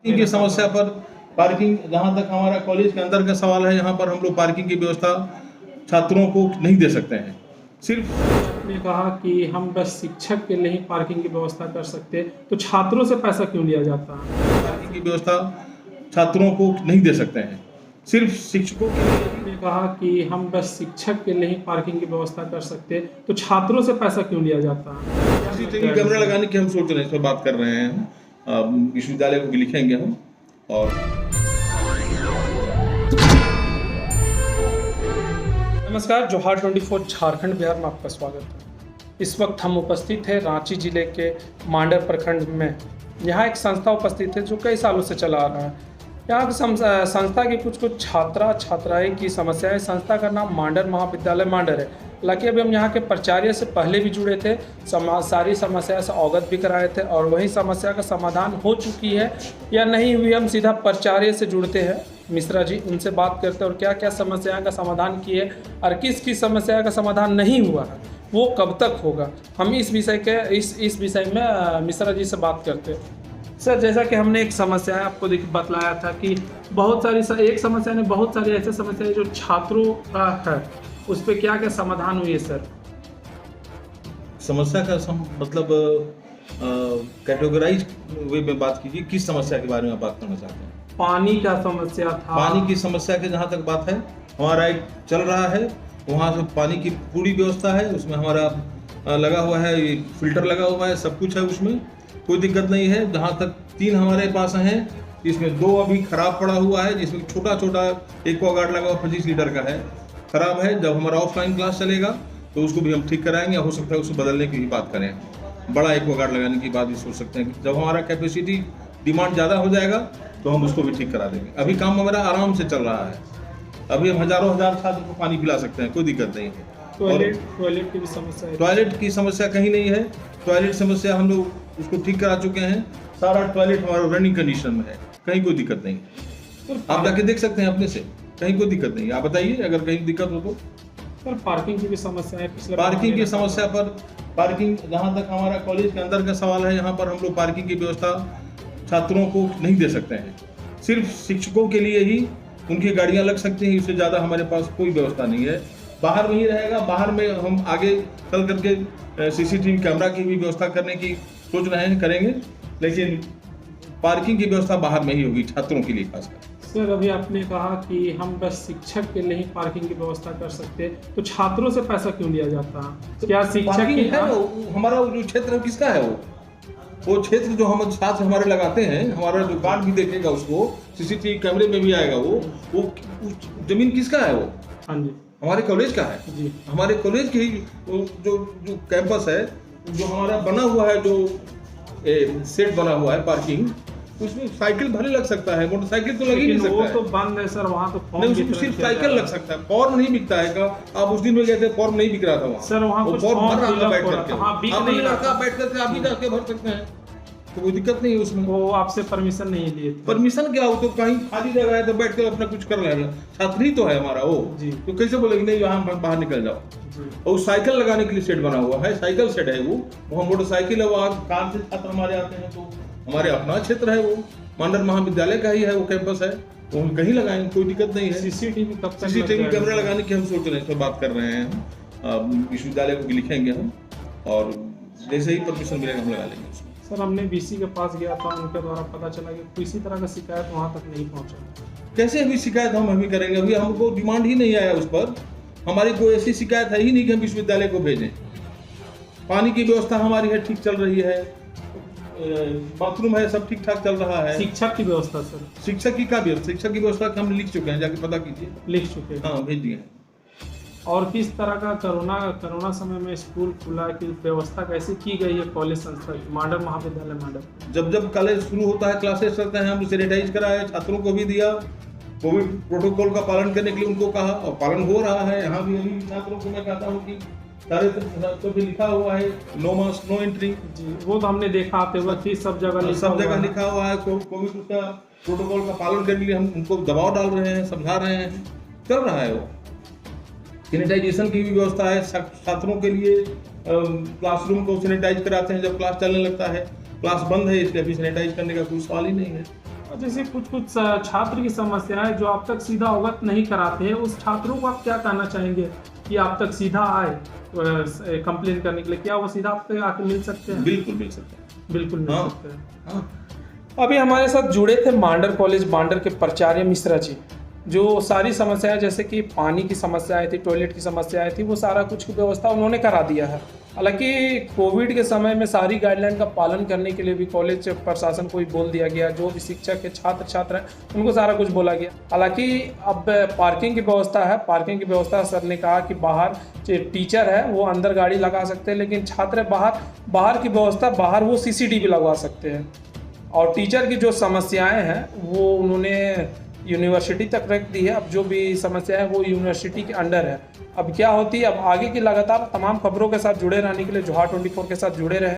की समस्या पर पार्किंग, जहाँ तक हमारा कॉलेज के अंदर का सवाल है, यहाँ पर हम लोग पार्किंग की व्यवस्था छात्रों को नहीं दे सकते हैं। सिर्फ ने कहा कि हम बस शिक्षक के लिए ही पार्किंग की व्यवस्था कर सकते हैं, तो छात्रों से पैसा क्यों लिया जाता है? पार्किंग की व्यवस्था छात्रों को नहीं दे सकते हैं, सिर्फ शिक्षकों के लिए। ने कहा कि हम बस शिक्षक के लिए ही पार्किंग की व्यवस्था कर सकते हैं, तो छात्रों से पैसा क्यों लिया जाता है? सीसीटीवी कैमरा लगाने की हम सोच रहे हैं, इस पर बात कर रहे हैं। विश्वविद्यालय को भी लिखेंगे हम। और नमस्कार, जोहार 24 झारखंड बिहार में आपका स्वागत है। इस वक्त हम उपस्थित हैं रांची जिले के मांडर प्रखंड में। यहाँ एक संस्था उपस्थित है जो कई सालों से चला आ रहा है। यहाँ की संस्था की कुछ छात्राएं की समस्याएं। संस्था का नाम मांडर महाविद्यालय मांडर है। हालांकि अभी हम यहाँ के प्राचार्य से पहले भी जुड़े थे, सारी समस्या से अवगत भी कराए थे और वही समस्या का समाधान हो चुकी है या नहीं हुई, हम सीधा प्राचार्य से जुड़ते हैं। मिश्रा जी, उनसे बात करते हैं और क्या क्या समस्या का समाधान किए और किस समस्या का समाधान नहीं हुआ है, वो कब तक होगा, हम इस विषय में मिश्रा जी से बात करते हैं। सर, जैसा कि हमने एक समस्या है आपको बतलाया था कि एक समस्या ने बहुत सारी ऐसी समस्याएं जो छात्रों का है, उस पर क्या क्या समाधान हुई है सर? समस्या का मतलब कैटेगराइज वे में बात कीजिए, किस समस्या के बारे में बात करना चाहते हैं? पानी का समस्या था। पानी की समस्या के जहाँ तक बात है, हमारा एक चल रहा है, वहाँ से पानी की पूरी व्यवस्था है, उसमें हमारा लगा हुआ है, फिल्टर लगा हुआ है, सब कुछ है, उसमें कोई दिक्कत नहीं है। जहाँ तक 3 हमारे पास हैं, इसमें 2 अभी खराब पड़ा हुआ है, जिसमें छोटा एक्वागार्ड लगा हुआ 25 लीटर का है, खराब है। जब हमारा ऑफलाइन क्लास चलेगा तो उसको भी हम ठीक कराएंगे, हो सकता है उसको बदलने की भी बात करें, बड़ा एक्वागार्ड लगाने की बात भी सोच सकते हैं। जब हमारा कैपेसिटी डिमांड ज़्यादा हो जाएगा तो हम उसको भी ठीक करा देंगे। अभी काम हमारा आराम से चल रहा है, अभी हम हजारों छात्र को पानी पिला सकते हैं, कोई दिक्कत नहीं है। टॉयलेट की भी समस्या है? टॉयलेट की समस्या कहीं नहीं है। टॉयलेट समस्या हम लोग उसको ठीक करा चुके हैं, सारा टॉयलेट हमारा रनिंग कंडीशन में है, कहीं कोई दिक्कत नहीं है। आप जाके देख सकते हैं अपने से, कहीं कोई दिक्कत नहीं है। आप बताइए अगर कहीं दिक्कत हो तो। सर, पार्किंग की भी समस्या है। पार्किंग की समस्या पर पार्किंग, जहाँ तक हमारा कॉलेज के अंदर का सवाल है, यहाँ पर हम लोग पार्किंग की व्यवस्था छात्रों को नहीं दे सकते हैं, सिर्फ शिक्षकों के लिए ही उनकी गाड़ियाँ लग सकती हैं, इससे ज़्यादा हमारे पास कोई व्यवस्था नहीं है। बाहर में ही रहेगा, बाहर में हम आगे चल करके सीसीटीवी कैमरा की भी व्यवस्था करने की सोच रहे हैं, करेंगे, लेकिन पार्किंग की व्यवस्था बाहर में ही होगी छात्रों के लिए खासकर। सर, अभी आपने कहा कि हम बस शिक्षक के लिए ही पार्किंग की व्यवस्था कर सकते हैं, तो छात्रों से पैसा क्यों लिया जाता है? क्या शिक्षक की है हमारा जो क्षेत्र है किसका है? वो क्षेत्र जो हम छात्र हमारे लगाते हैं, हमारा जो गार्ड भी देखेगा उसको, सीसीटीवी कैमरे में भी आएगा, वो जमीन किसका है? वो हाँ जी, हमारे कॉलेज का है जी। हमारे कॉलेज की जो कैंपस है, जो हमारा बना हुआ है, जो सेट बना हुआ है पार्किंग, उसमें साइकिल भले लग सकता है, मोटरसाइकिल तो लग ही नहीं सकता वो है। तो बंद है सर, वहाँ तो फॉर्म नहीं, उसमें सिर्फ साइकिल लग सकता है, फॉर्म नहीं बिकता है। आप उस दिन में गए थे, फॉर्म नहीं बिक रहा था वहाँ। सर, वहाँ कुछ फॉर्म भर रहा था fill up बैठ हो रहा करके, था। हाँ, बिक आप नहीं नहीं रहा रखा, था। बैठ करके आप भी जाके भर सकते हैं, तो कोई दिक्कत नहीं है उसमें। वो आपसे परमिशन नहीं लिए थे? परमिशन क्या हो, तो कहीं खाली जगह है तो बैठ कर अपना कुछ कर लेना, छात्र ही तो है हमारा वो जी। तो कैसे बोलेंगे नहीं यहाँ बाहर निकल जाओ। जी। और साइकिल लगाने के लिए सेट बना हुआ है, साइकिल सेट है वो मोटरसाइकिल है, वो कार से छात्र हमारे आते हैं, तो हमारे अपना क्षेत्र है, वो मांडर महाविद्यालय का ही है, वो कैंपस है, वो हम कहीं लगाएंगे, कोई दिक्कत नहीं है। सीसीटीवी कब तक? सीसीटीवी कैमरा लगाने की हम सोच रहे हैं, इस पर बात कर रहे हैं। विश्वविद्यालय को भी लिखेंगे हम, और जैसे ही परमिशन मिलेगा हम लगा लेंगे उसमें। सर, हमने बीसी के पास गया था, उनके द्वारा पता चला कि किसी तरह का शिकायत वहाँ तक नहीं पहुँचा। कैसे अभी शिकायत हम अभी करेंगे? अभी हमको डिमांड ही नहीं आया उस पर, हमारी कोई ऐसी शिकायत है ही नहीं कि हम विश्वविद्यालय को भेजें। पानी की व्यवस्था हमारी है, ठीक चल रही है, बाथरूम है, सब ठीक ठाक चल रहा है। शिक्षक की व्यवस्था सर? शिक्षक की क्या व्यवस्था? शिक्षक की व्यवस्था हम लिख चुके हैं, जाके पता कीजिए। लिख चुके हैं? हाँ, भेज दिए हैं। और किस तरह का कोरोना समय में स्कूल खुला की व्यवस्था कैसे की गई है कॉलेज संस्था की, मांडर महाविद्यालय मांडर? जब कॉलेज शुरू होता है, क्लासेस चलते हैं, हम सैनिटाइज कराए, छात्रों को भी दिया, कोविड प्रोटोकॉल का पालन करने के लिए उनको कहा, और पालन हो रहा है। यहाँ भी अभी छात्रों को मैं कहता हूँ कि सारे तो भी लिखा हुआ है, नो मास्क नो एंट्री। जी, वो तो हमने देखा आते हुए कि सब जगह लिखा हुआ है। कोविड का प्रोटोकॉल का पालन करने के लिए हम उनको दबाव डाल रहे हैं, समझा रहे हैं, चल रहा है। वो सैनिटाइजेशन की भी व्यवस्था है छात्रों के लिए, क्लासरूम को सैनिटाइज कराते हैं जब क्लास चलने लगता है। क्लास बंद है इसलिए अभी सैनिटाइज करने का कोई सवाल ही नहीं है। और जैसे कुछ कुछ छात्र की समस्याएं जो आप तक सीधा अवगत नहीं कराते हैं, उस छात्रों को आप क्या कहना चाहेंगे कि आप तक सीधा आए कंप्लेन करने के लिए? क्या वो सीधा आप तक आके मिल सकते हैं? बिल्कुल मिल सकता है। बिल्कुल मिल हाँ, सकते हैं। हाँ। अभी हमारे साथ जुड़े थे मांडर कॉलेज मांडर के प्राचार्य मिश्रा जी, जो सारी समस्याएं जैसे कि पानी की समस्याएं थी, टॉयलेट की समस्याएं थी, वो सारा कुछ की व्यवस्था उन्होंने करा दिया है। हालांकि कोविड के समय में सारी गाइडलाइन का पालन करने के लिए भी कॉलेज प्रशासन को ही बोल दिया गया, जो भी शिक्षक है, छात्र छात्र हैं, उनको सारा कुछ बोला गया। हालांकि अब पार्किंग की व्यवस्था है, पार्किंग की व्यवस्था सर ने कहा कि बाहर जो टीचर है वो अंदर गाड़ी लगा सकते हैं, लेकिन छात्र बाहर की व्यवस्था, बाहर वो CCTV लगवा सकते हैं। और टीचर की जो समस्याएं हैं वो उन्होंने यूनिवर्सिटी तक रख दी है। अब जो भी समस्या है वो यूनिवर्सिटी के अंडर है। अब क्या होती है, अब आगे की लगातार तमाम खबरों के साथ जुड़े रहने के लिए जोहार 24 के साथ जुड़े रहे।